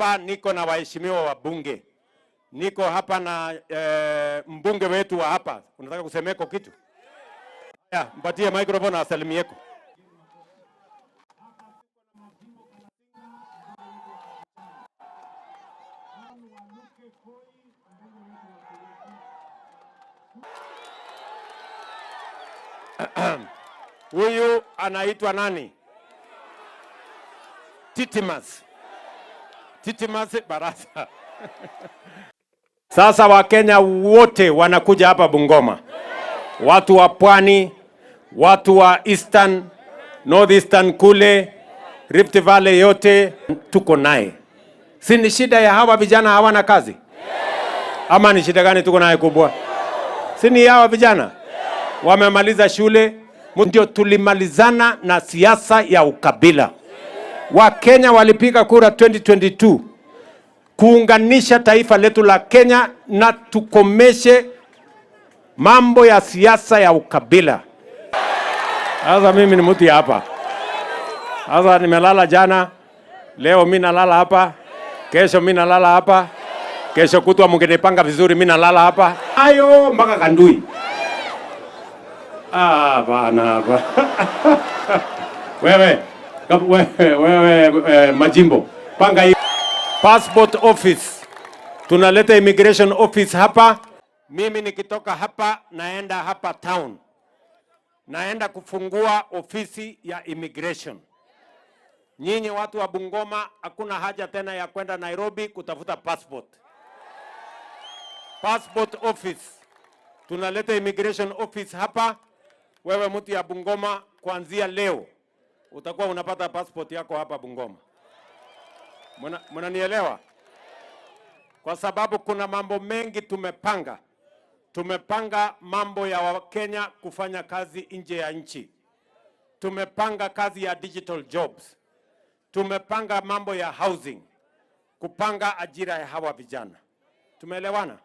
Hapa niko na waheshimiwa wabunge. Niko hapa na mbunge wetu wa hapa. Unataka kusemeko kitu? Ya, mpatie microphone asalimieko. Huyu anaitwa nani? Titimas. Titimas Barasa. Sasa Wakenya wote wanakuja hapa Bungoma. Watu wa Pwani, watu wa Eastern, Northeastern kule, Rift Valley yote tuko naye. Si ni shida ya hawa vijana hawana kazi? Ama ni shida gani tuko naye kubwa? Si ni hawa vijana wamemaliza shule, ndio tulimalizana na siasa ya ukabila. Wakenya walipiga kura 2022 kuunganisha taifa letu la Kenya na tukomeshe mambo ya siasa ya ukabila. Sasa mimi ni mtu hapa. Sasa nimelala jana, leo mimi nalala hapa, kesho mimi nalala hapa, kesho kutwa mngenipanga vizuri mimi nalala hapa. Ayo mpaka Kandui. Bana. Wewe Majimbo, panga hii passport office. Tunaleta immigration office hapa. Mimi nikitoka hapa naenda hapa town. Naenda kufungua ofisi ya immigration. Nyinyi watu wa Bungoma hakuna haja tena ya kwenda Nairobi kutafuta passport. Passport office. Tunaleta immigration office hapa. Wewe mtu ya Bungoma kuanzia leo utakuwa unapata passport yako hapa Bungoma. Mnanielewa? Kwa sababu kuna mambo mengi tumepanga. Tumepanga mambo ya Wakenya kufanya kazi nje ya nchi. Tumepanga kazi ya digital jobs. Tumepanga mambo ya housing. Kupanga ajira ya hawa vijana. Tumeelewana?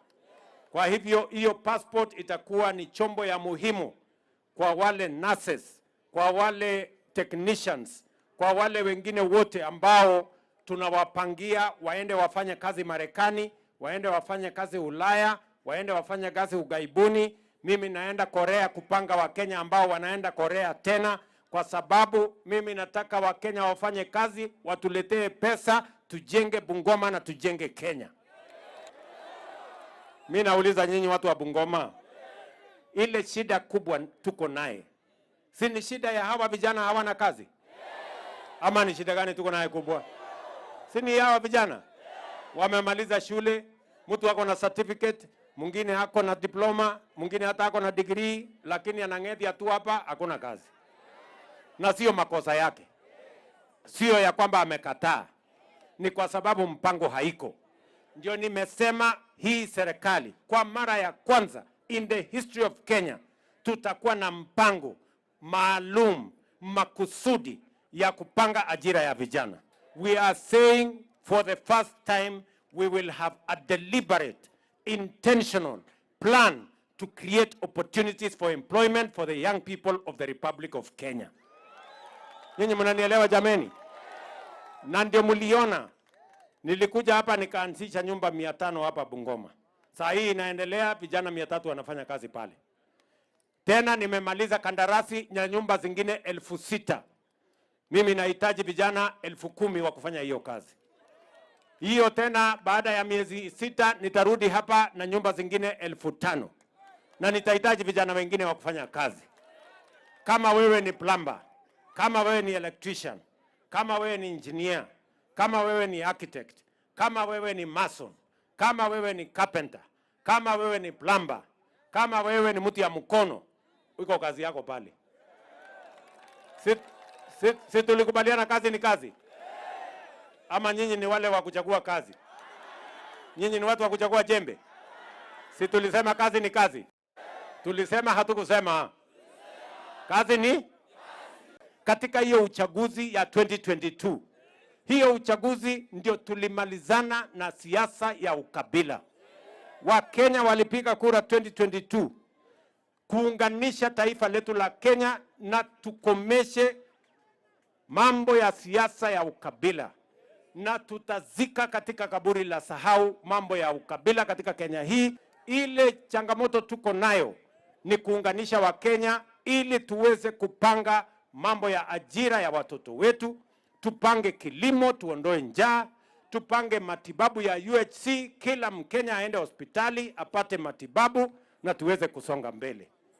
Kwa hivyo hiyo passport itakuwa ni chombo ya muhimu kwa wale nurses, kwa wale technicians, kwa wale wengine wote ambao tunawapangia waende wafanye kazi Marekani, waende wafanye kazi Ulaya, waende wafanye kazi Ugaibuni. Mimi naenda Korea kupanga Wakenya ambao wanaenda Korea tena, kwa sababu mimi nataka Wakenya wafanye kazi, watuletee pesa, tujenge Bungoma na tujenge Kenya. Mimi nauliza nyinyi watu wa Bungoma, ile shida kubwa tuko naye, si ni shida ya hawa vijana hawana kazi? Ama ni shida gani tuko naye kubwa? Si ni hawa vijana wamemaliza shule, mtu ako na certificate, mwingine hako na diploma, mwingine hata hako na degree, lakini anang'ethia tu hapa hakuna kazi. Na sio makosa yake. Sio ya kwamba amekataa. Ni kwa sababu mpango haiko. Ndio nimesema hii serikali kwa mara ya kwanza in the history of Kenya tutakuwa na mpango maalum makusudi ya kupanga ajira ya vijana. We are saying for the first time we will have a deliberate, intentional plan to create opportunities for employment for the young people of the Republic of Kenya. Nyinyi mnanielewa jameni? Na ndio mliona nilikuja hapa nikaanzisha nyumba 500 hapa Bungoma. Saa hii inaendelea, vijana 300 wanafanya kazi pale. Tena nimemaliza kandarasi ya nyumba zingine 6,000. Mimi nahitaji vijana 10,000 wa kufanya hiyo kazi. Hiyo tena baada ya miezi 6 nitarudi hapa na nyumba zingine 5,000. Na nitahitaji vijana wengine wa kufanya kazi. Kama wewe ni plumber, kama wewe ni electrician, kama wewe ni engineer, kama wewe ni architect, kama wewe ni mason, kama wewe ni carpenter, kama wewe ni plumber, kama wewe ni mtu ya mkono, uko kazi yako pale. Si tulikubaliana kazi ni kazi? Ama nyinyi ni wale wa kuchagua kazi? Nyinyi ni watu wa kuchagua jembe? Si tulisema kazi ni kazi? Tulisema hatukusema? Kazi ni? Katika hiyo uchaguzi ya 2022, hiyo uchaguzi ndio tulimalizana na siasa ya ukabila. Wakenya walipiga kura 2022 kuunganisha taifa letu la Kenya na tukomeshe mambo ya siasa ya ukabila. na tutazika katika kaburi la sahau mambo ya ukabila katika Kenya hii. Ile changamoto tuko nayo ni kuunganisha Wakenya ili tuweze kupanga mambo ya ajira ya watoto wetu, tupange kilimo, tuondoe njaa, tupange matibabu ya UHC, kila Mkenya aende hospitali apate matibabu na tuweze kusonga mbele.